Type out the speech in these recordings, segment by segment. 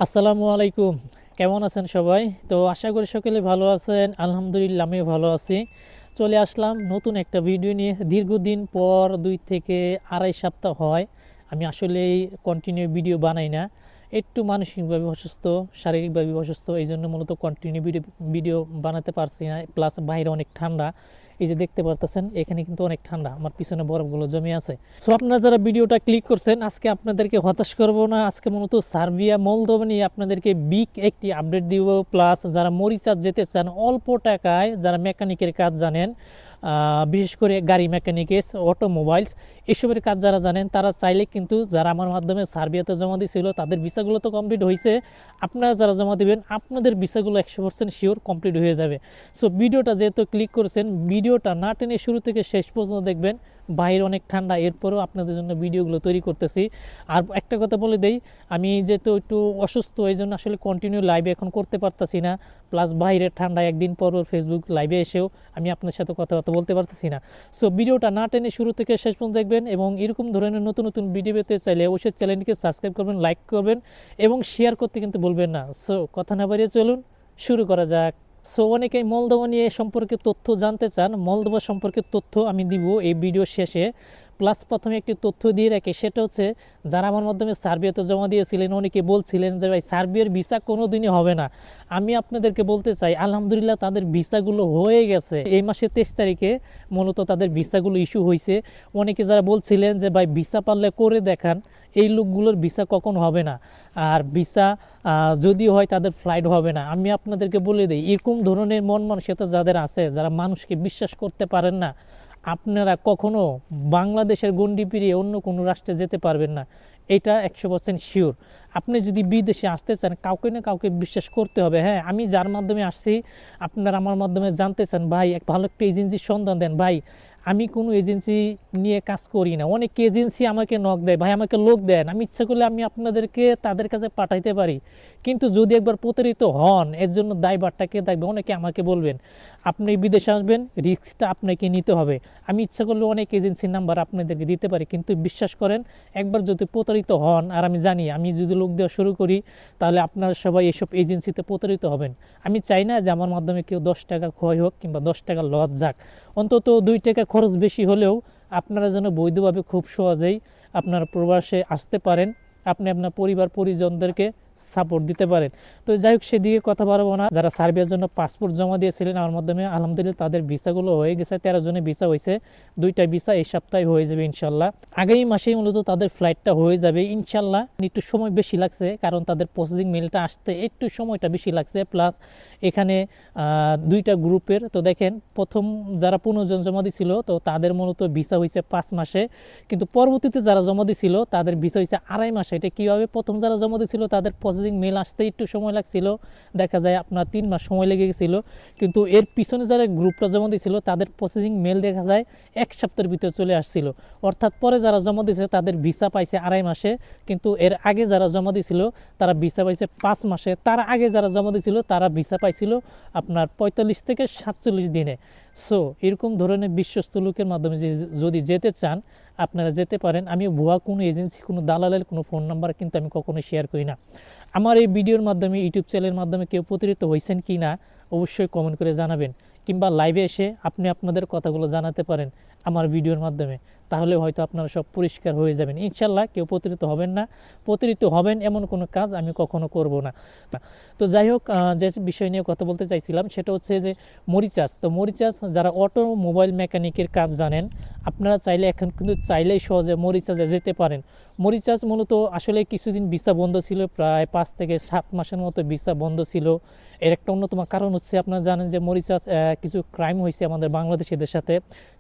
আসসালামু আলাইকুম। কেমন আছেন সবাই? তো আশা করি সকলে ভালো আছেন। আলহামদুলিল্লাহ আমিও ভালো আছি। চলে আসলাম নতুন একটা ভিডিও নিয়ে। দীর্ঘদিন পর 2 থেকে আড়াই সপ্তাহ হয় আমি আসলেই কন্টিনিউ ভিডিও বানাই না। একটু মানসিকভাবে অসুস্থ, শারীরিকভাবে অসুস্থ, এই জন্য মূলত কন্টিনিউ ভিডিও ভিডিও বানাতে পারছি না। প্লাস বাইরে অনেক ঠান্ডা, এই যে দেখতে পারতেছেন এখানে কিন্তু অনেক ঠান্ডা, আমার পিছনে বরফগুলো জমে আছে। সো আপনারা যারা ভিডিওটা ক্লিক করছেন, আজকে আপনাদেরকে হতাশ করব না। আজকে মূলত সার্বিয়া মলদোভা নিয়ে আপনাদেরকে বিগ একটি আপডেট দিব। প্লাস যারা মরিচাজ যেতে চান অল্প টাকায়, যারা মেকানিকের কাজ জানেন, বিশেষ করে গাড়ি মেকানিক্স, অটোমোবাইলস, এসবের কাজ যারা জানেন তারা চাইলে কিন্তু, যারা আমার মাধ্যমে সার্বিয়াতে জমা দিয়েছিল তাদের ভিসাগুলো তো কমপ্লিট হয়েছে, আপনারা যারা জমা দিবেন আপনাদের ভিসাগুলো 100% শিওর কমপ্লিট হয়ে যাবে। সো ভিডিওটা যেহেতু ক্লিক করছেন, ভিডিওটা না টেনে শুরু থেকে শেষ পর্যন্ত দেখবেন। বাইরে অনেক ঠান্ডা, এরপরেও আপনাদের জন্য ভিডিওগুলো তৈরি করতেছি। আর একটা কথা বলে দেই, আমি যেহেতু একটু অসুস্থ, এই জন্য আসলে কন্টিনিউ লাইভে এখন করতে পারতেছি না। প্লাস বাইরে ঠান্ডা, একদিন পর ফেসবুক লাইভে এসেও আমি আপনার সাথে কথাবার্তা বলতে পারতেছি না। সো ভিডিওটা না টেনে শুরু থেকে শেষ পর্যন্ত দেখবেন, এবং এরকম ধরনের নতুন নতুন ভিডিও পেতে চাইলে অবশ্যই চ্যানেলটিকে সাবস্ক্রাইব করবেন, লাইক করবেন এবং শেয়ার করতে কিন্তু ভুলবেন না। সো কথা না বাড়িয়ে চলুন শুরু করা যাক। সো অনেকেই মলদোভা নিয়ে সম্পর্কে তথ্য জানতে চান। মলদোভা সম্পর্কে তথ্য আমি দিব এই ভিডিও শেষে। প্লাস প্রথমে একটি তথ্য দিয়ে রাখি, সেটা হচ্ছে যারা আমার মাধ্যমে সার্বিয়াতে জমা দিয়েছিলেন অনেকে বলছিলেন যে ভাই সার্বিয়ার ভিসা কোনো দিনই হবে না। আমি আপনাদেরকে বলতে চাই আলহামদুলিল্লাহ তাদের ভিসাগুলো হয়ে গেছে। এই মাসের 23 তারিখে মূলত তাদের ভিসাগুলো ইস্যু হয়েছে। অনেকে যারা বলছিলেন যে ভাই ভিসা পারলে করে দেখান, এই লোকগুলোর ভিসা কখন হবে না। আর ভিসা যদি হয় তাদের ফ্লাইট হবে না। আমি আপনাদেরকে বলে দিই, এরকম ধরনের মন মানসিকতা যাদের আছে, যারা মানুষকে বিশ্বাস করতে পারেন না, আপনারা কখনো বাংলাদেশের গণ্ডি পেরিয়ে অন্য কোনো রাষ্ট্রে যেতে পারবেন না। এটা 100% শিওর। আপনি যদি বিদেশে আসতে চান, কাউকে না কাউকে বিশ্বাস করতে হবে। হ্যাঁ, আমি যার মাধ্যমে আসছি, আপনারা আমার মাধ্যমে জানতে চান ভাই এক ভালো একটা এজেন্সির সন্ধান দেন। ভাই আমি কোনো এজেন্সি নিয়ে কাজ করি না। অনেক এজেন্সি আমাকে নক দেয়, ভাই আমাকে লোক দেন, আমি ইচ্ছা করলে আমি আপনাদেরকে তাদের কাছে পাঠাইতে পারি। কিন্তু যদি একবার প্রতারিত হন, এর জন্য দায়ভারটা কে থাকবে? অনেকে আমাকে বলবেন আপনি বিদেশে আসবেন, রিস্কটা আপনাকে নিতে হবে। আমি ইচ্ছা করলে অনেক এজেন্সির নাম্বার আপনাদেরকে দিতে পারি, কিন্তু বিশ্বাস করেন একবার যদি প্রতারিত হন, আর আমি জানি আমি যদি লোক দেওয়া শুরু করি তাহলে আপনারা সবাই এসব এজেন্সিতে প্রতারিত হবেন। আমি চাই না যে আমার মাধ্যমে কেউ 10 টাকা ক্ষয় হোক কিংবা 10 টাকা লস যাক। অন্তত 2 টাকা খরচ বেশি হলেও আপনারা যেন বৈধভাবে খুব সহজেই আপনারা প্রবাসে আসতে পারেন, আপনি আপনার পরিবার পরিজনদেরকে সাপোর্ট দিতে পারেন। তো যাই হোক, সেদিকে কথা বাড়াবো না। যারা সার্বিয়ার জন্য পাসপোর্ট জমা দিয়েছিলেন আমার মাধ্যমে, আলহামদুলিল্লাহ তাদের ভিসাগুলো হয়ে গেছে। 13 জনের ভিসা হয়েছে, 2টা ভিসা এই সপ্তাহে হয়ে যাবে ইনশাল্লাহ। আগামী মাসেই মূলত তাদের ফ্লাইটটা হয়ে যাবে ইনশাল্লাহ। একটু সময় বেশি লাগছে, কারণ তাদের প্রসেসিং মেলটা আসতে একটু সময়টা বেশি লাগছে। প্লাস এখানে 2টা গ্রুপের, তো দেখেন প্রথম যারা 15 জন জমা দিছিল, তো তাদের মূলত ভিসা হয়েছে 5 মাসে। কিন্তু পরবর্তীতে যারা জমা দিছিল তাদের ভিসা হয়েছে 2.5 মাসে। এটা কীভাবে? প্রথম যারা জমা দিছিল তাদের প্রসেসিং মেল আসতে একটু সময় লাগছিল, দেখা যায় আপনার 3 মাস সময় লেগে গেছিলো। কিন্তু এর পিছনে যারা গ্রুপটা জমা দিয়েছিল তাদের প্রসেসিং মেল দেখা যায় 1 সপ্তাহের ভিতরে চলে আসছিল। অর্থাৎ পরে যারা জমা দিয়েছে তাদের ভিসা পাইছে 2.5 মাসে, কিন্তু এর আগে যারা জমা দিয়েছিল তারা ভিসা পাইছে 5 মাসে। তার আগে যারা জমা দিয়েছিল তারা ভিসা পাইছিল আপনার 45 থেকে 47 দিনে। সো এরকম ধরনের বিশ্বস্ত লোকের মাধ্যমে যদি যেতে চান আপনারা যেতে পারেন। আমি ভুয়া কোনো এজেন্সি, কোনো দালালের কোনো ফোন নাম্বার কিন্তু আমি কখনো শেয়ার করি না। আমার এই ভিডিওর মাধ্যমে, ইউটিউব চ্যানেলের মাধ্যমে কেউ প্রতারিত হয়েছেন কি না অবশ্যই কমেন্ট করে জানাবেন, কিংবা লাইভে এসে আপনি আপনাদের কথাগুলো জানাতে পারেন আমার ভিডিওর মাধ্যমে। তাহলে হয়তো আপনারা সব পরিষ্কার হয়ে যাবেন ইনশাল্লাহ। কেউ প্রতারিত হবেন না। প্রতারিত হবেন এমন কোনো কাজ আমি কখনো করব না। তো যাই হোক, যে বিষয় নিয়ে কথা বলতে চাইছিলাম সেটা হচ্ছে যে মরিচাজ। তো মরিচাজ যারা অটোমোবাইল মেকানিকের কাজ জানেন, আপনারা চাইলে এখন কিন্তু চাইলেই সহজে মরিচাজে যেতে পারেন। মরিচাজ মূলত আসলে কিছুদিন ভিসা বন্ধ ছিল, প্রায় 5 থেকে 7 মাসের মতো ভিসা বন্ধ ছিল। এর একটা অন্যতম কারণ হচ্ছে আপনারা জানেন যে মরিচাজ কিছু ক্রাইম হয়েছে আমাদের বাংলাদেশিদের সাথে।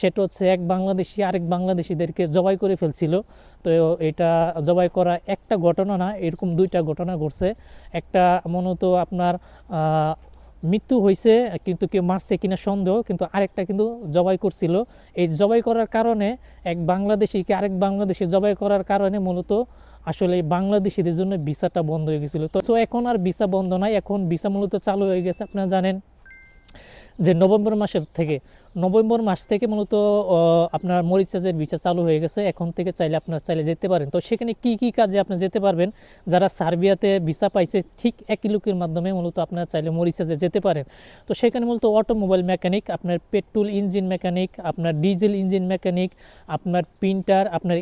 সেটা হচ্ছে এক বাংলাদেশি আরেক বাংলাদেশিদেরকে জবাই করে ফেলছিল। তো এটা জবাই করা একটা ঘটনা না, এরকম 2টা ঘটনা ঘটছে। একটা মূলত আপনার মৃত্যু হয়েছে, কিন্তু কেউ মারছে কিনা সন্দেহ, কিন্তু আরেকটা কিন্তু জবাই করছিল। এই জবাই করার কারণে এক বাংলাদেশিকে আরেক বাংলাদেশি জবাই করার কারণে মূলত আসলে বাংলাদেশিদের জন্য ভিসাটা বন্ধ হয়ে গেছিলো। তো এখন আর ভিসা বন্ধ নাই, এখন ভিসা মূলত চালু হয়ে গেছে। আপনারা জানেন যে নভেম্বর মাসের থেকে, নভেম্বর মাস থেকে মূলত আপনার মরিচাজের ভিসা চালু হয়ে গেছে। এখন থেকে চাইলে আপনার চাইলে যেতে পারেন। তো সেখানে কি কি কাজে আপনি যেতে পারবেন, যারা সার্বিয়াতে ভিসা পাইছে ঠিক একই লোকের মাধ্যমে মূলত আপনারা চাইলে মরিচাজে যেতে পারেন। তো সেখানে মূলত অটোমোবাইল মেকানিক, আপনার পেট্রোল ইঞ্জিন মেকানিক, আপনার ডিজেল ইঞ্জিন মেকানিক, আপনার প্রিন্টার, আপনার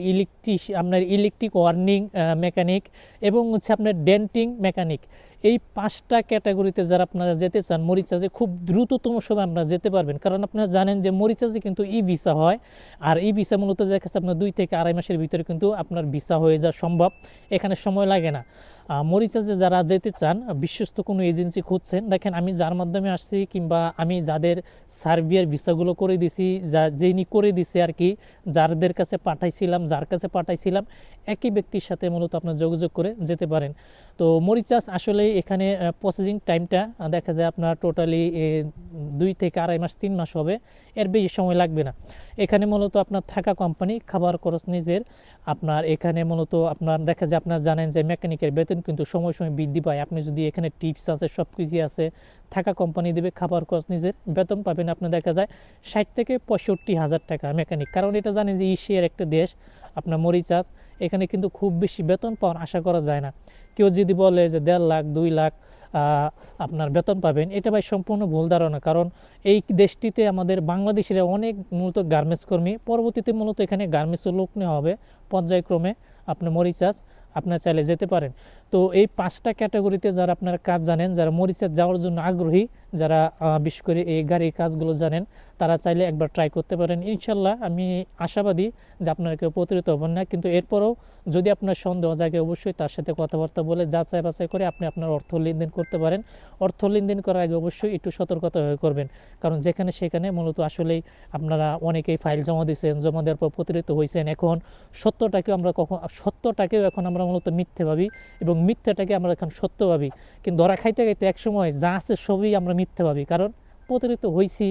ইলেকট্রিক ওয়ার্নিং মেকানিক এবং হচ্ছে আপনার ডেন্টিং মেকানিক, এই 5টা ক্যাটাগরিতে যারা আপনারা যেতে চান মরিচাজে খুব দ্রুততম সময় আপনারা যেতে পারবেন। কারণ আপনারা জানেন যে মরিচাজে কিন্তু ই ভিসা হয়, আর ই ভিসা মূলত দেখা যাচ্ছে আপনার 2 থেকে আড়াই মাসের ভিতরে কিন্তু আপনার ভিসা হয়ে যাওয়া সম্ভব, এখানে সময় লাগে না। মরিচাজে যারা যেতে চান বিশ্বস্ত কোনো এজেন্সি খুঁজছেন, দেখেন আমি যার মাধ্যমে আসছি কিংবা আমি যাদের সার্বিয়ার ভিসাগুলো করে দিছি, যিনি করে দিছে আর কি, যার কাছে পাঠাইছিলাম একই ব্যক্তির সাথে মূলত আপনার যোগাযোগ করে যেতে পারেন। তো মরিচাজ আসলে এখানে প্রসেসিং টাইমটা দেখা যায় আপনার টোটালি 2 থেকে আড়াই মাস 3 মাস হবে, এর বেশি সময় লাগবে না। এখানে মূলত আপনার থাকা কোম্পানি, খাবার খরচ নিজের। আপনার এখানে মূলত আপনার দেখা যায় আপনার জানেন যে মেকানিকের বেতন কিন্তু সময় সময় বৃদ্ধি পায়। আপনি যদি এখানে টিপস আছে, সব কিছুই আছে, থাকা কোম্পানি দেবে, খাবার খরচ নিজের, বেতন পাবেন আপনি দেখা যায় 60 থেকে 65 হাজার টাকা মেকানিক। কারণ এটা জানেন যে এশিয়ার একটা দেশ আপনার মরিচাজ, এখানে কিন্তু খুব বেশি বেতন পাওয়ার আশা করা যায় না। কেউ যদি বলে যে 1.5 লাখ 2 লাখ আপনার বেতন পাবেন, এটা ভাই সম্পূর্ণ ভুল ধারণা। কারণ এই দেশটিতে আমাদের বাংলাদেশিরা অনেক মূলত গার্মেন্টস কর্মী, পরবর্তীতে মূলত এখানে গার্মেন্টসের লোক নেওয়া হবে পর্যায়ক্রমে। আপনার মরিচাজ আপনার চাইলে যেতে পারেন। তো এই 5টা ক্যাটাগরিতে যারা আপনারা কাজ জানেন, যারা মরিচাজ যাওয়ার জন্য আগ্রহী, যারা বিশেষ করে এই গাড়ির কাজগুলো জানেন, তারা চাইলে একবার ট্রাই করতে পারেন। ইনশাল্লাহ আমি আশাবাদী যে আপনারা কেউ প্রতারিত হবেন না। কিন্তু এরপরও যদি আপনার সন্দেহ জাগে অবশ্যই তার সাথে কথাবার্তা বলে যাচাই বাছাই করে আপনি আপনার অর্থ লেনদেন করতে পারেন। অর্থ লেনদেন করার আগে অবশ্যই একটু সতর্কতা হয়ে করবেন, কারণ যেখানে সেখানে মূলত আসলেই আপনারা অনেকেই ফাইল জমা দিয়েছেন, জমা দেওয়ার পর প্রতারিত হয়েছেন। এখন সত্যটাকেও এখন আমরা মূলত মিথ্যে ভাবি এবং মিথ্যাটাকে আমরা এখন সত্য ভাবি, কিন্তু ধরা খাইতে খাইতে এক সময় যা আছে সবই আমরা মিথ্যে ভাবি, কারণ প্রতারিত হয়েছি।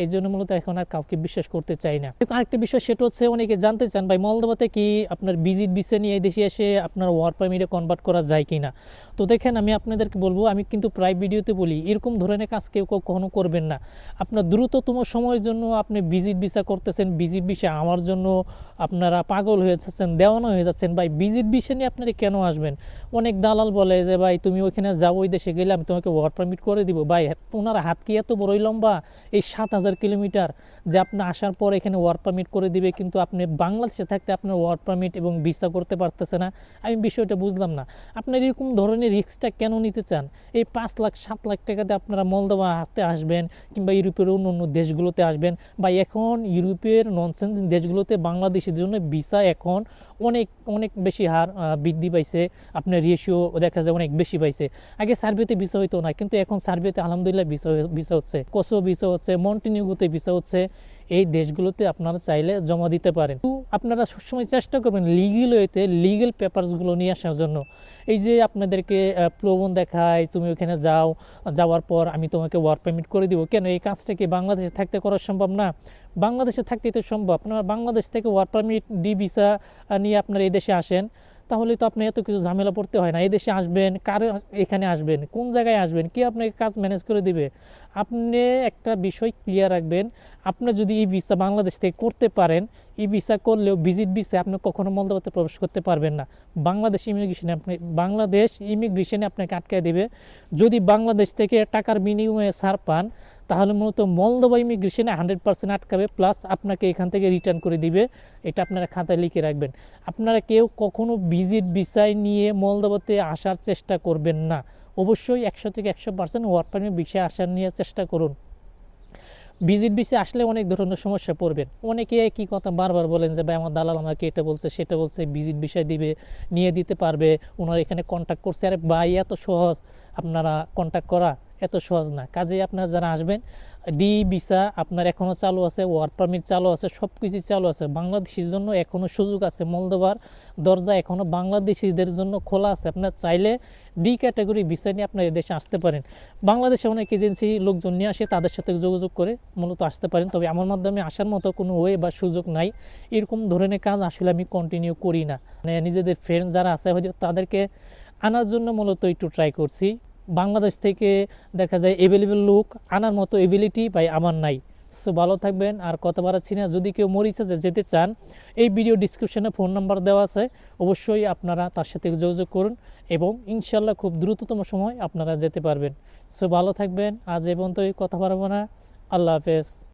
এই জন্য মূলত এখন আর কাউকে বিশ্বাস করতে চাই না। আরেকটা বিষয় সেটা হচ্ছে অনেকে জানতে চান ভাই মলদোভাতে কি আপনার ভিজিট ভিসা নিয়ে দেশে এসে আপনার ওয়ার্ক পারমিটে কনভার্ট করা যায় কি না। তো দেখেন আমি আপনাদেরকে বলবো, আমি কিন্তু প্রায় ভিডিওতে বলি এরকম ধরনের কাজ কেউ কখনো করবেন না। আপনার দ্রুততম সময়ের জন্য আপনি ভিজিট ভিসা করতেছেন, ভিজিট ভিসা আমার জন্য আপনারা পাগল হয়ে যাচ্ছেন, দেওয়ানো হয়ে যাচ্ছেন। ভাই ভিজিট ভিসা নিয়ে আপনারা কেন আসবেন? অনেক দালাল বলে যে ভাই তুমি ওইখানে যাও, ওই দেশে গেলে আমি তোমাকে ওয়ার্ক পারমিট করে দিব। ভাই ওনার হাত কি এত বড়ই লম্বা, এই 7,000 কিলোমিটার যে আপনি আসার পর এখানে ওয়ার্ক পারমিট করে দিবে, কিন্তু আপনি বাংলাদেশে থাকতে আপনার ওয়ার্ক পারমিট এবং ভিসা করতে পারতেছে না? আমি বিষয়টা বুঝলাম না। আপনার এরকম ধরনের রিস্কটা কেন নিতে চান? এই 5 লাখ 7 লাখ টাকাতে আপনারা মলদোভা হাতে আসবেন কিংবা ইউরোপের অন্য অন্য দেশগুলোতে আসবেন। ভাই এখন ইউরোপের ননসেন্স দেশগুলোতে বাংলাদেশের জন্য ভিসা এখন অনেক অনেক বেশি হার বৃদ্ধি পাইছে, আপনার রেশিও দেখা যায় অনেক বেশি পাইছে। আগে সার্বিয়াতে ভিসা হইতো না, কিন্তু এখন সার্বিয়াতে আলহামদুলিল্লাহ ভিসা হচ্ছে, কোসোভো ভিসা হচ্ছে, মন্টিনিগ্রোতে ভিসা হচ্ছে। এই দেশগুলোতে আপনারা চাইলে জমা দিতে পারেন। আপনারা সবসময় চেষ্টা করবেন লিগেল ওয়েতে লিগেল পেপারসগুলো নিয়ে আসার জন্য। এই যে আপনাদেরকে প্রলোভন দেখায় তুমি ওখানে যাও, যাওয়ার পর আমি তোমাকে ওয়ার্ক পারমিট করে দিব, কেন এই কাজটা কি বাংলাদেশে থাকতে করা সম্ভব না? বাংলাদেশে থাকতেই তো সম্ভব। আপনারা বাংলাদেশ থেকে ওয়ার্ক পারমিট ডি ভিসা নিয়ে আপনারা এই দেশে আসেন, তাহলে তো আপনি এত কিছু ঝামেলা পড়তে হয় না। এই দেশে আসবেন, কার এখানে আসবেন, কোন জায়গায় আসবেন, কে আপনাকে কাজ ম্যানেজ করে দিবে? আপনি একটা বিষয় ক্লিয়ার রাখবেন, আপনি যদি ই ভিসা বাংলাদেশ থেকে করতে পারেন, ই ভিসা করলেও ভিজিট ভিসা আপনি কখনো মলদোভাতে প্রবেশ করতে পারবেন না। বাংলাদেশ ইমিগ্রেশনে আপনাকে আটকায় দেবে। যদি বাংলাদেশ থেকে টাকার বিনিময়ে ছাড় পান, তাহলে মূলত মলদোভা ইমিগ্রেশনে 100% আটকাবে, প্লাস আপনাকে এখান থেকে রিটার্ন করে দিবে। এটা আপনারা খাতায় লিখে রাখবেন। আপনারা কেউ কখনো ভিজিট ভিসায় নিয়ে মলদোভাতে আসার চেষ্টা করবেন না। অবশ্যই 100 থেকে 100% ওয়ার্ক পারমিট ভিসায় আসার নিয়ে চেষ্টা করুন। ভিজিট ভিসা আসলে অনেক ধরনের সমস্যা পড়বেন। অনেকে কি কথা বারবার বলেন যে ভাই আমার দালাল আমাকে এটা বলছে সেটা বলছে, ভিজিট ভিসা দিবে, নিয়ে দিতে পারবে, ওনারা এখানে কন্ট্যাক্ট করছে। আরে ভাই এত সহজ আপনারা কন্ট্যাক্ট করা? এত সহজ না। কাজেই আপনারা যারা আসবেন, ডি ভিসা আপনার এখনও চালু আছে, ওয়ার্ক পারমিট চালু আছে, সব কিছুই চালু আছে। বাংলাদেশের জন্য এখনও সুযোগ আছে, মলদোভার দরজা এখনও বাংলাদেশিদের জন্য খোলা আছে। আপনার চাইলে ডি ক্যাটাগরি ভিসা নিয়ে আপনার দেশে আসতে পারেন। বাংলাদেশে অনেক এজেন্সি লোকজন নিয়ে আসে, তাদের সাথে যোগাযোগ করে মূলত আসতে পারেন। তবে আমার মাধ্যমে আসার মতো কোনো ওয়ে বা সুযোগ নাই। এরকম ধরনের কাজ আসলে আমি কন্টিনিউ করি না। মানে নিজেদের ফ্রেন্ড যারা আছে হয়তো তাদেরকে আনার জন্য মূলত একটু ট্রাই করছি। বাংলাদেশ থেকে দেখা যায় অ্যাভেলেবেল লোক আনার মতো এবিলিটি ভাই আমার নাই। সো ভালো থাকবেন। আর কথা বাড়াচ্ছি না, যদি কেউ মরিচাচে যেতে চান এই ভিডিও ডিসক্রিপশনে ফোন নাম্বার দেওয়া আছে, অবশ্যই আপনারা তার সাথে যোগাযোগ করুন এবং ইনশাল্লাহ খুব দ্রুততম সময় আপনারা যেতে পারবেন। সো ভালো থাকবেন, আজ এ পর্যন্তই, কথা বাড়াবো না। আল্লাহ হাফেজ।